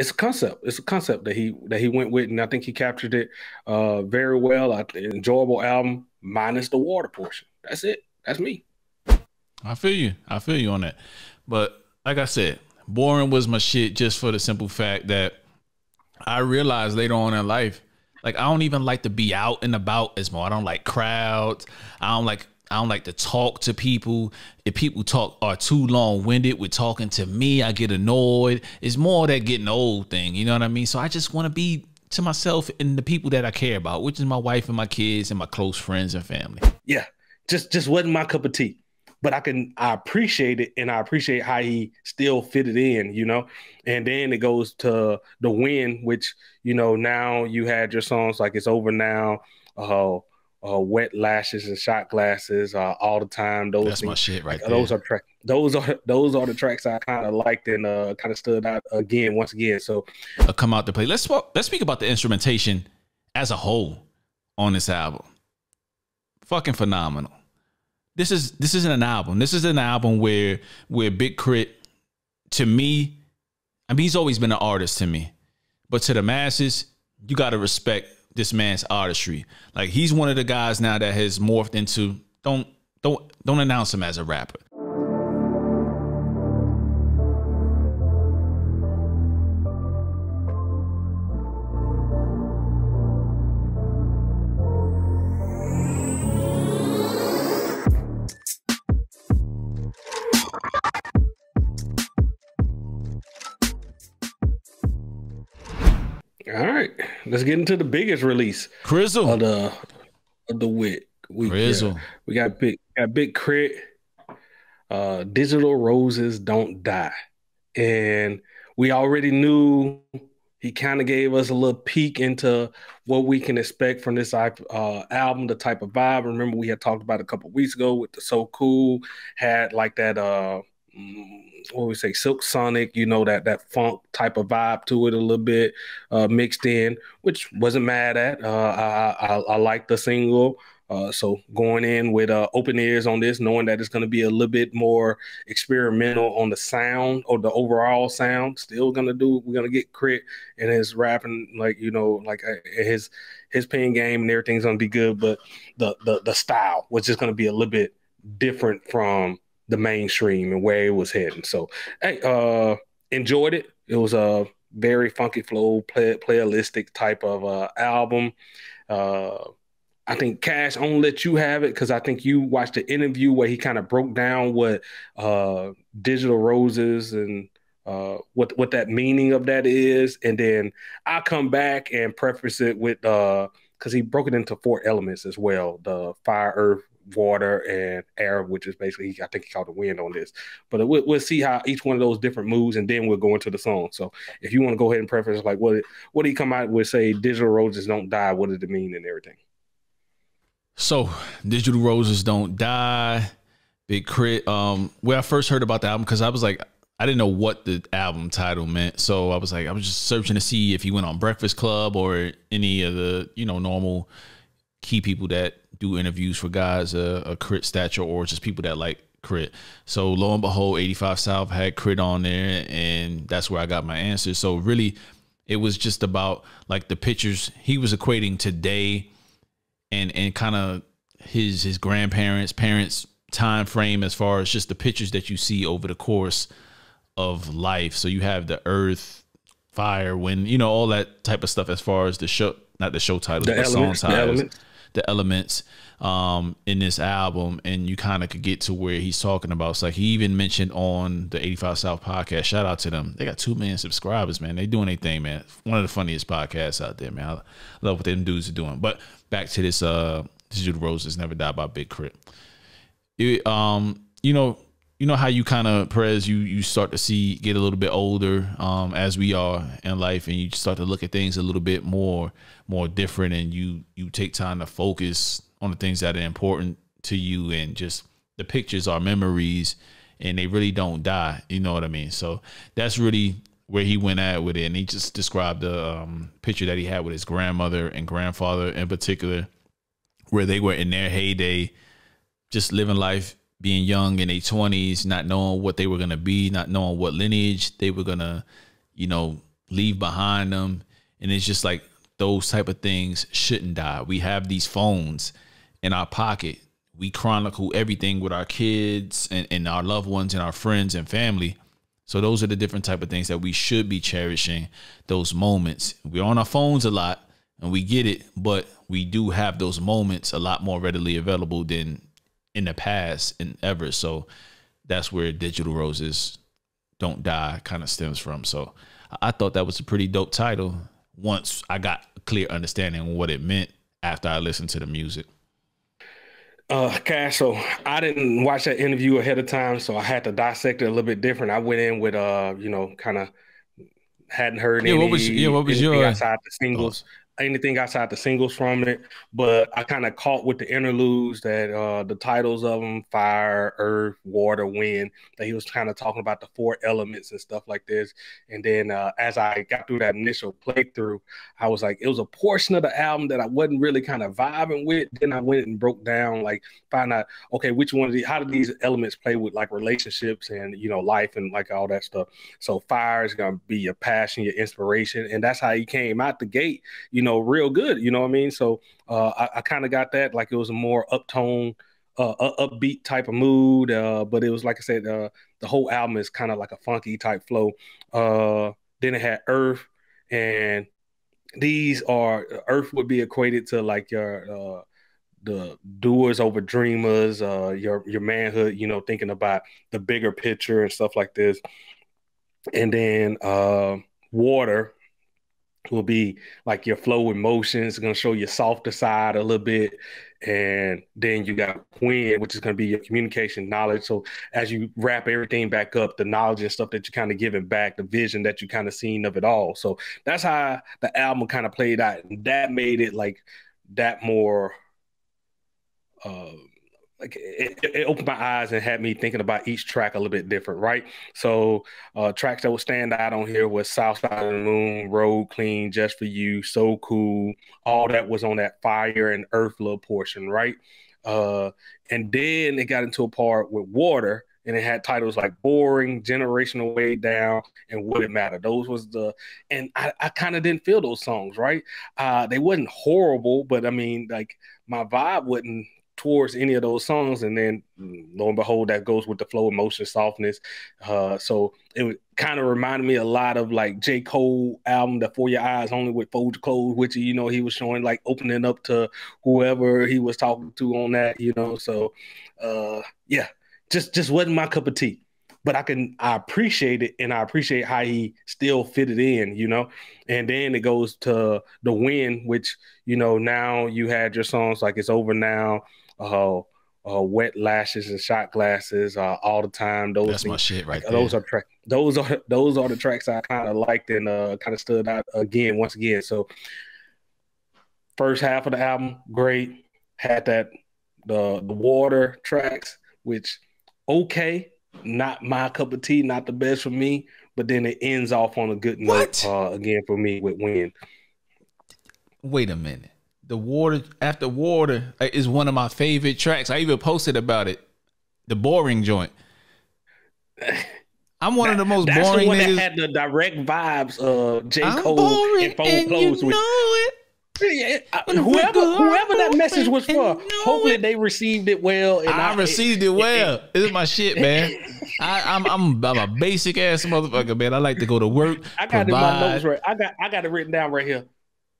it's a concept. It's a concept that he went with, and I think he captured it very well. Enjoyable album, minus the water portion. That's it. That's me. I feel you. I feel you on that. But like I said, boring was my shit just for the simple fact that I realized later on in life, like I don't even like to be out and about as more. I don't like crowds. I don't like to talk to people. If people talk are too long-winded with talking to me, I get annoyed. It's more that getting old thing, you know what I mean? So I just want to be to myself and the people that I care about, which is my wife and my kids and my close friends and family. Yeah, just wasn't my cup of tea. But I appreciate it, and I appreciate how he still fit it in, you know. And then it goes to the win, which, you know, now you had your songs like It's Over Now, Wet Lashes and Shot Glasses, All the Time. Those That's things, my shit right like, there. those are the tracks I kind of liked and kind of stood out once again. So come out to play. Let's speak about the instrumentation as a whole on this album. Fucking phenomenal. This isn't an album. This is an album where Big K.R.I.T, to me, I mean, he's always been an artist to me, but to the masses, you got to respect this man's artistry. Like, he's one of the guys now that has morphed into, don't announce him as a rapper. all right, let's get into the biggest release Crizzle of the week. Crizzle. We got Big K.R.I.T, Digital Roses Don't Die. And we already knew he kind of gave us a little peek into what we can expect from this album, the type of vibe. Remember, we had talked about a couple of weeks ago with the So Cool, had like that what we say, Silk Sonic, you know, that funk type of vibe to it a little bit mixed in, which wasn't mad at. I like the single. So going in with open ears on this, knowing that it's going to be a little bit more experimental on the sound or the overall sound, we're going to get K.R.I.T and his rapping, like, you know, like his pen game and everything's going to be good. But the style was just going to be a little bit different from the mainstream and where it was heading. So, hey, enjoyed it. It was a very funky flow, playalistic type of album. I think Cash, I'm gonna let you have it because I think you watched the interview where he kind of broke down what Digital Roses and what that meaning of that is, and then I'll come back and preface it with because he broke it into 4 elements as well: the fire, earth, water, and air, which is basically, I think he called the wind on this. But we'll see how each one of those different moves, and then we'll go into the song. So if you want to go ahead and preface, like, what did he come out with? Say Digital Roses Don't Die. What did it mean and everything? So, Digital Roses Don't Die, Big K.R.I.T. Where I first heard about the album, because I was like, I didn't know what the album title meant. So I was just searching to see if he went on Breakfast Club or any of the, you know, normal key people that do interviews for guys a K.R.I.T stature, or just people that like K.R.I.T. So lo and behold, 85 South had K.R.I.T on there, and that's where I got my answer. So really, it was just about like the pictures he was equating today and kind of his grandparents, parents time frame as far as just the pictures that you see over the course of life. So you have the earth, fire, wind, you know, all that type of stuff as far as the show, not the show titles, but song titles, the elements in this album. And you kind of could get to where he's talking about. It's like he even mentioned on the 85 South podcast, shout out to them. They got 2 million subscribers, man. They doing their thing, man. One of the funniest podcasts out there, man. I love what them dudes are doing. But back to this Digital Roses Never Die by Big K.R.I.T. You know how you kind of, Prez, you start to get a little bit older as we are in life, and you start to look at things a little bit more different, and you take time to focus on the things that are important to you, and just the pictures are memories, and they really don't die. You know what I mean? So that's really where he went at with it, and he just described the picture that he had with his grandmother and grandfather in particular, where they were in their heyday, just living life, being young in their 20s, not knowing what they were going to be, not knowing what lineage they were going to, you know, leave behind them. And it's just like those type of things shouldn't die. We have these phones in our pocket. We chronicle everything with our kids and our loved ones and our friends and family. So those are the different type of things that we should be cherishing, those moments. We're on our phones a lot and we get it, but we do have those moments a lot more readily available than in the past and ever. So that's where Digital Roses Don't Die kind of stems from. So I thought that was a pretty dope title once I got a clear understanding of what it meant after I listened to the music. Cash, so I didn't watch that interview ahead of time, so I had to dissect it a little bit different. I went in with kind of hadn't heard What was anything your outside the thoughts? singles, anything outside the singles from it. But I kind of caught with the interludes that the titles of them, fire, earth, water, wind, that he was kind of talking about the four elements and stuff like this. And then as I got through that initial playthrough, I was like, it was a portion of the album that I wasn't really kind of vibing with. Then I went and broke down, like, find out, okay, which one of these, how do these elements play with like relationships and, life and like all that stuff. So fire is going to be your passion, your inspiration. And that's how he came out the gate, real good. You know what I mean? So I kind of got that, like it was a more uptone, upbeat type of mood. But it was, like I said, the whole album is kind of like a funky type flow. Then it had Earth, and these are Earth would be equated to like your the doers over dreamers, your manhood, thinking about the bigger picture and stuff like this. And then water will be like your flow emotions, going to show your softer side a little bit. And then you got wind, which is going to be your communication knowledge. So as you wrap everything back up, the knowledge and stuff that you kind of giving back, the vision that you kind of seen of it all. So that's how the album kind of played out. And that made it like that more uh like it opened my eyes and had me thinking about each track a little bit different, right? So tracks that would stand out on here was South Side of the Moon, Road Clean, Just for You, So Cool. All that was on that fire and earth little portion, right? Uh, and then it got into a part with water, and it had titles like Boring, Generational Way Down, and Would It Matter. Those was and I kind of didn't feel those songs, right? They wasn't horrible, but I mean, like my vibe wasn't towards any of those songs. And then lo and behold, that goes with the flow, emotion, softness. So it kind of reminded me a lot of like J. Cole album, the For Your Eyes Only, with Fold Your Clothes, which, he was showing like opening up to whoever he was talking to on that, So yeah, just wasn't my cup of tea. But I appreciate it, and I appreciate how he still fit it in, And then it goes to the win, which, now you had your songs like It's Over Now, Wet Lashes and Shot Glasses, All the Time. Those That's my things, shit right like, there. those are the tracks I kind of liked and kind of stood out once again. So first half of the album, great. Had the water tracks, which okay, not my cup of tea, not the best for me. But then it ends off on a good note again for me with Wind. Wait a minute. The water after water is one of my favorite tracks. I even posted about it. The Boring joint. I'm one of the most that's boring the one niggas. that had the direct vibes of J. I'm Cole boring and Fold and Clothes. you know it. Whoever that message was for, hopefully they received it well. And I received it well. This is my shit, man. I'm a basic ass motherfucker, man. I like to go to work. I got it in my notes right. I got it written down right here.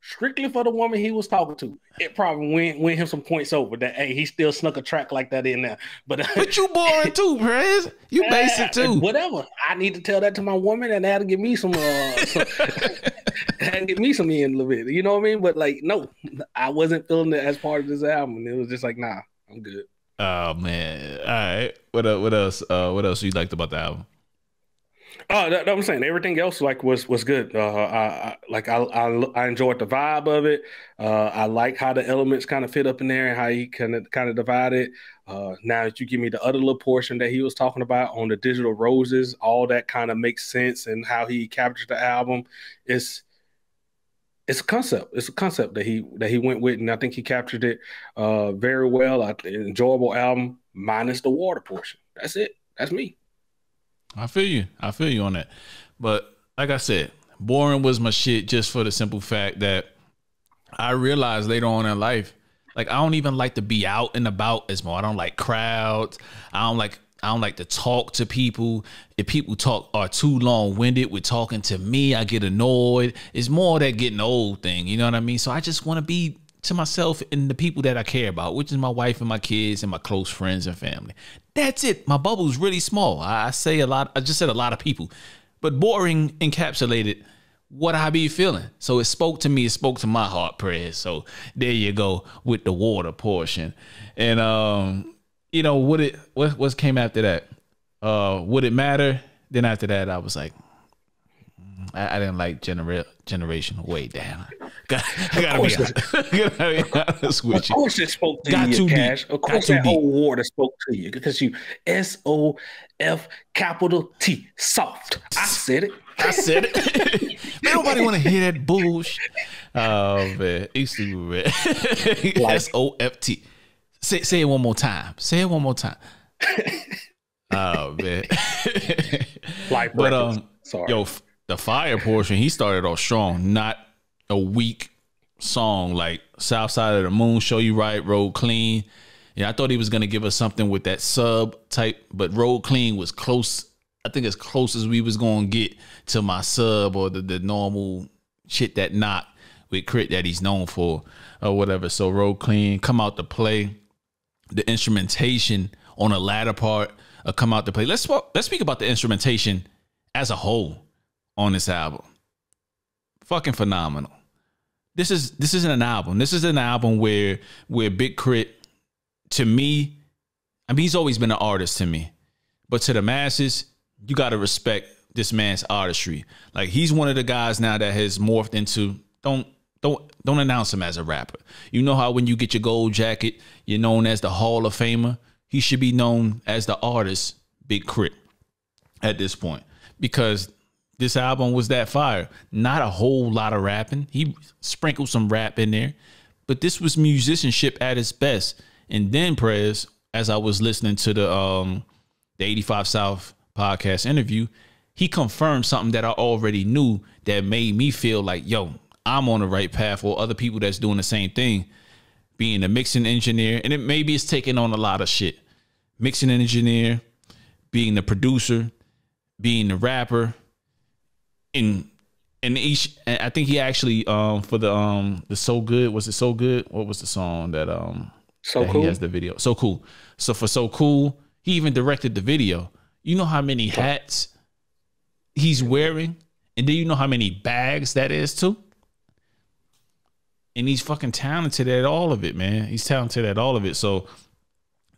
Strictly for the woman he was talking to. It probably win him some points over that. Hey, he still snuck a track like that in there. But you boring too, Prez. You basic too. Whatever. I need to tell that to my woman, and that'll give me some and get me some in a little bit. You know what I mean? But like, no, I wasn't feeling it as part of this album. It was just like, nah, I'm good. Oh man. All right. What else? What else you liked about the album? Oh, that I'm saying everything else like was good. I enjoyed the vibe of it. I like how the elements kind of fit up in there and how he kind of divided. Now that you give me the other little portion that he was talking about on the Digital Roses, all that kind of makes sense, and how he captured the album. It's a concept. It's a concept that he went with, and I think he captured it very well. Enjoyable album minus the water portion. That's it. That's me. I feel you on that. But like I said, Boring was my shit just for the simple fact that I realized later on in life, like I don't even like to be out and about as more. I don't like crowds. I don't like to talk to people. If people talk are too long-winded with talking to me, I get annoyed. It's more that getting old thing, you know what I mean? So I just want to be to myself and the people that I care about, which is my wife and my kids and my close friends and family. That's it. My bubble's really small. I say a lot. I just said a lot of people, but boring encapsulated what I be feeling. So it spoke to me. It spoke to my heart, Prez. So there you go with the water portion. And you know what came after that? Would it matter? Then after that, I was like, I didn't like generation way down. I gotta be honest with you. Of course it spoke to you, Cash. Of course that whole water spoke to you because you SOF capital T soft. I said it. I said it. Man, nobody want to hear that bullshit. Oh man, it's stupid, man. Like, SOFT. Say it one more time. Say it one more time. Oh man. Like, but sorry. Yo, the fire portion, he started off strong, not a weak song like South Side of the Moon, Show You Right, Road Clean. Yeah, I thought he was gonna give us something with that sub type, but Road Clean was close. I think as close as we was gonna get to my sub or the normal shit that knock with K.R.I.T that he's known for or whatever. So Road Clean, Come Out to Play. The instrumentation on the latter part of Come Out to Play. Let's speak about the instrumentation as a whole on this album. Fucking phenomenal. This isn't an album. This is an album where Big K.R.I.T, to me, I mean, he's always been an artist to me, but to the masses, you got to respect this man's artistry. Like, he's one of the guys now that has morphed into, don't announce him as a rapper. You know how when you get your gold jacket, you're known as the Hall of Famer? He should be known as the artist Big K.R.I.T at this point, because this album was that fire. Not a whole lot of rapping. He sprinkled some rap in there, but this was musicianship at its best. And then Prez, as I was listening to the 85 South podcast interview, he confirmed something that I already knew that made me feel like, yo, I'm on the right path, or other people that's doing the same thing, being a mixing engineer. And maybe it's taking on a lot of shit. Mixing engineer, being the producer, being the rapper, and I think he actually for the So Good, was it So Good? What was the song that So that Cool? He has the video. So Cool. So for So Cool, he even directed the video. You know how many hats he's wearing? And then you know how many bags that is too? And he's fucking talented at all of it, man. He's talented at all of it. So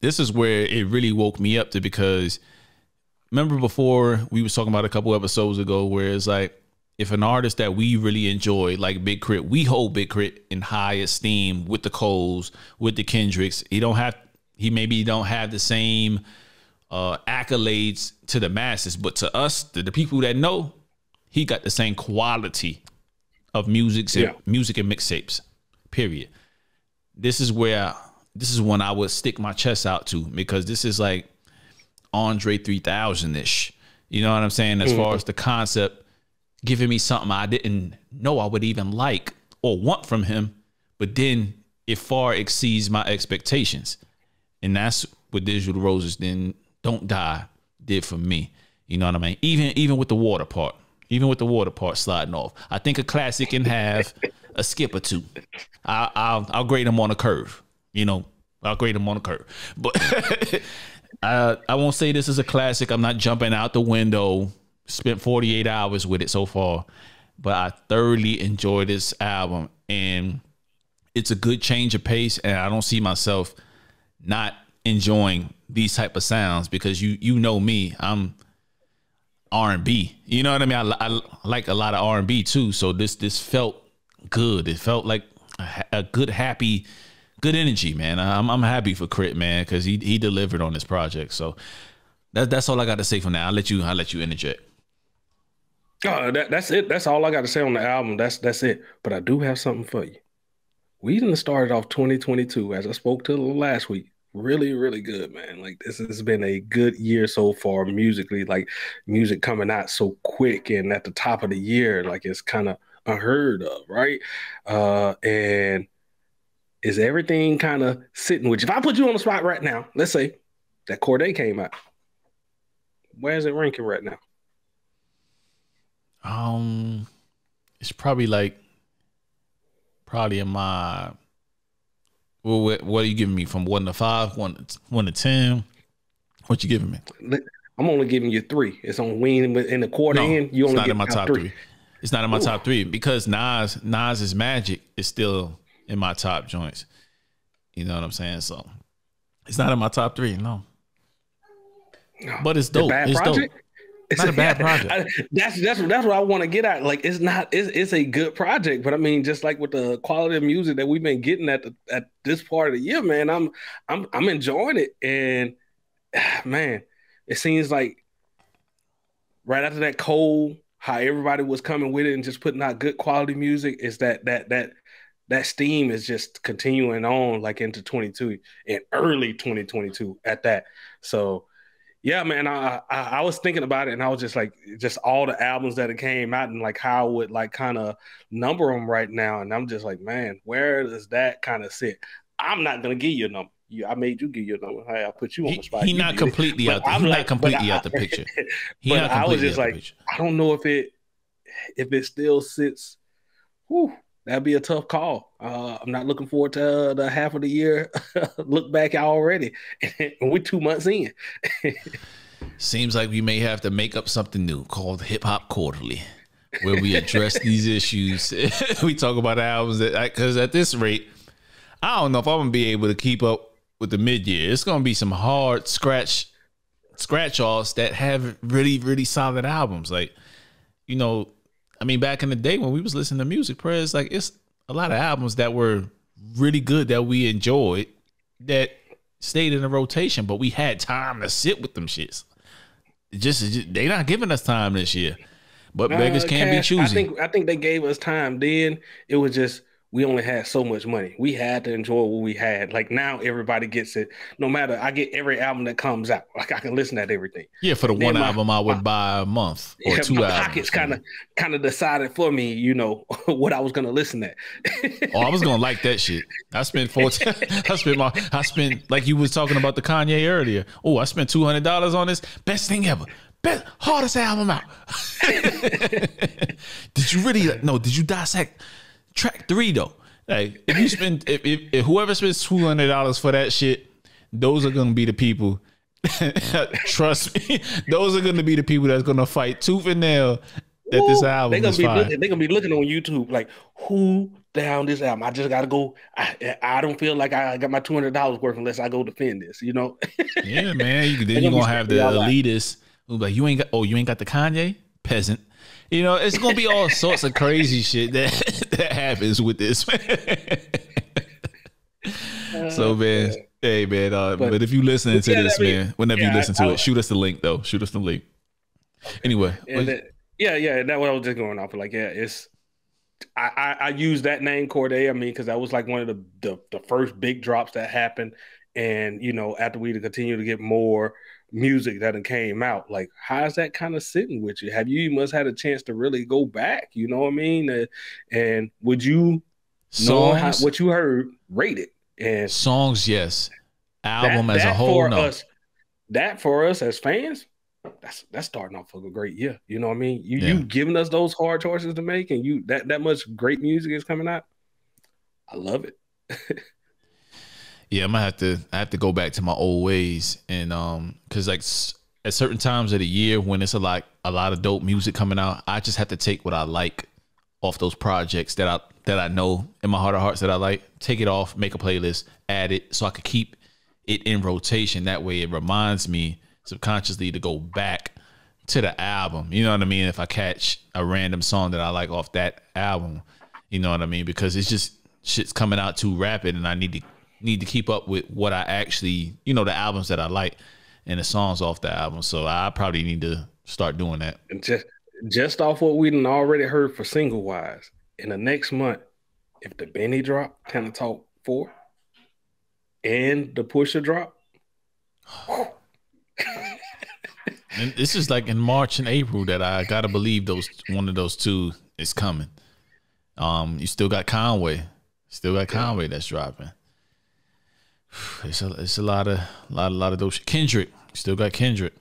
this is where it really woke me up to, because remember before we was talking about a couple episodes ago where it's like, if an artist that we really enjoy, like Big K.R.I.T, we hold Big K.R.I.T in high esteem with the Coles, with the Kendricks. He maybe don't have the same accolades to the masses, but to us, the people that know, he got the same quality of music and mixtapes, period. This is when I would stick my chest out to, because this is like Andre 3000-ish. You know what I'm saying? As far as the concept, giving me something I didn't know I would even like or want from him, but then it far exceeds my expectations. And that's what Digital Roses then Don't Die did for me. You know what I mean? Even with the water part. Even with the water part sliding off. I think a classic can have a skip or two. I'll grade him on a curve. You know, I'll grade him on a curve. But I won't say this is a classic. I'm not jumping out the window. Spent 48 hours with it so far. But I thoroughly enjoyed this album. And it's a good change of pace. And I don't see myself not enjoying these type of sounds, because you know me. I'm R&B. You know what I mean? I like a lot of R&B too. So this felt good. It felt like a good, happy, good energy, man. I'm happy for K.R.I.T, man, because he delivered on this project. So that's all I got to say for now. I'll let you interject. That's it. That's all I got to say on the album. That's it. But I do have something for you. We done started off 2022, as I spoke to last week, really, really good, man. Like this has been a good year so far musically. Like music coming out so quick and at the top of the year, like it's kind of unheard of, right? And is everything kind of sitting with you? If I put you on the spot right now, let's say that Corday came out, where's it ranking right now? Um, it's probably like probably in my. Well, what are you giving me from 1 to 5, 1 to 10? What you giving me? I'm only giving you three. It's on win in the quarter No, end. You it's only not in get my top top three. three. It's not in my Ooh. top three because Nas's Magic is still in my top joints. You know what I'm saying? So it's not in my top three, no. But it's The dope. bad It's dope. project. It's Not a bad project. that's what I want to get at. Like it's not it's a good project, but I mean, just like with the quality of music that we've been getting at this part of the year, man, I'm enjoying it. And man, it seems like right after that cold, how everybody was coming with it and just putting out good quality music, is that steam is just continuing on like into 22 and early 2022 at that. So yeah, man, I was thinking about it and I was just like, just all the albums that it came out and like how I would like kind of number them right now. And I'm just like, man, where does that kind of sit? I'm not gonna give you a number. I made you give you a number. Hey, I put you on the spot. He You not did it. completely But out. I'm He not like, completely out the picture. He but not I was completely just out the like, picture. I don't know if it still sits. Whew, that'd be a tough call. I'm not looking forward to the half of the year look back already. And we're 2 months in. Seems like we may have to make up something new called Hip Hop Quarterly, where we address these issues. We talk about albums that, because at this rate, I don't know if I'm gonna be able to keep up with the mid year. It's gonna be some hard scratch offs that have really, really solid albums. Like, you know, I mean, back in the day when we was listening to music, Prez, like it's a lot of albums that were really good that we enjoyed that stayed in the rotation, but we had time to sit with them shits. Just they not giving us time this year. But beggars can't be Cash, choosy. I think they gave us time then. It was just we only had so much money. We had to enjoy what we had. Like now everybody gets it. No matter I get every album that comes out. Like I can listen to everything. Yeah, for the Then one my album I my would buy a month or yeah, two my albums. pockets kind of decided for me, what I was gonna listen at. Oh, I was gonna like that shit. I spent 14. I spent like you was talking about the Kanye earlier. Oh, I spent $200 on this. Best thing ever. Best hardest album out. Did you really no? Did you dissect track 3 though? Like if you spend if whoever spends $200 for that shit, those are gonna be the people. Trust me, those are gonna be the people that's gonna fight tooth and nail that this album is fine. They're gonna be looking on YouTube like who down this album. I just gotta go. I don't feel like I got my $200 worth unless I go defend this. Yeah, man. They're Then you're gonna be gonna have the stressing y'all out. elitists who be like, you ain't got the Kanye? Peasant. It's gonna be all sorts of crazy shit that happens with this. So man, hey man, but if you listening to yeah, this, I mean, man, whenever you yeah, listen to it, shoot us the link though. Shoot us the link. Anyway, yeah, that's what I was just going off of. Like, yeah, it's I use that name Corday. I mean, because that was like one of the first big drops that happened, and after we continue to get more music that came out, like how's that kind of sitting with you? Have you must had a chance to really go back? You know what I mean? And would you know what you heard, rate it? And songs, yes. Album as a that whole, for no. That for us as fans, that's starting off for a great year. You know what I mean? Yeah. You giving us those hard choices to make, and you that much great music is coming out. I love it. Yeah, I have to go back to my old ways, and because like at certain times of the year when it's a lot of dope music coming out, I just have to take what I like off those projects that I know in my heart of hearts that I like, take it off, make a playlist, add it so I could keep it in rotation. That way it reminds me subconsciously to go back to the album. You know what I mean? If I catch a random song that I like off that album, you know what I mean? Because it's just shit's coming out too rapid and I need to keep up with what I actually, the albums that I like and the songs off the album. So I probably need to start doing that. And just off what we done already heard for single wise, in the next month, if the Benny drop kind of talk 4, and the Pusha drop. And this is like in March and April that I gotta believe one of those two is coming. You still got Conway, that's dropping. It's a lot of those. Kendrick, still got Kendrick.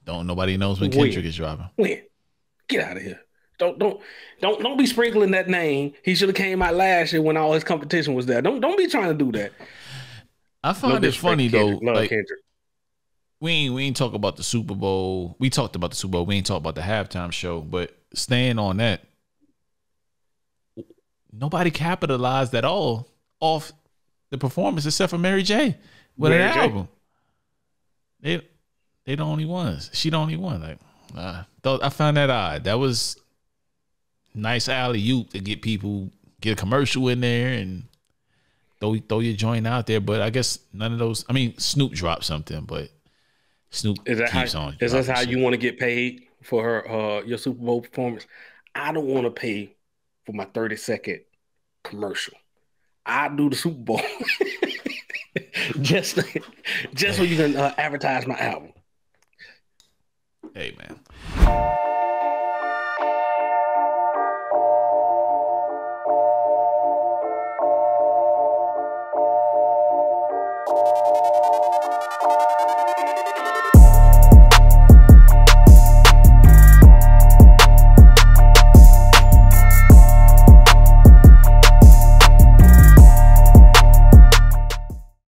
Nobody knows when Kendrick is dropping. When? Get out of here. Don't be sprinkling that name. He should have came out last year when all his competition was there. Don't be trying to do that. I find it funny though. Like, Kendrick. We ain't talk about the Super Bowl. We talked about the Super Bowl. We ain't talk about the halftime show. But staying on that, nobody capitalized at all off the performance except for Mary J. with an album. They the only ones. She the only one. Like, I found that odd. That was nice alley-oop to get a commercial in there and throw your joint out there. But I guess none of those. I mean, Snoop dropped something, but Snoop keeps on. Is that how you want to get paid for your Super Bowl performance? I don't want to pay for my 30-second commercial. I do the Super Bowl just so you can advertise my album. Hey man,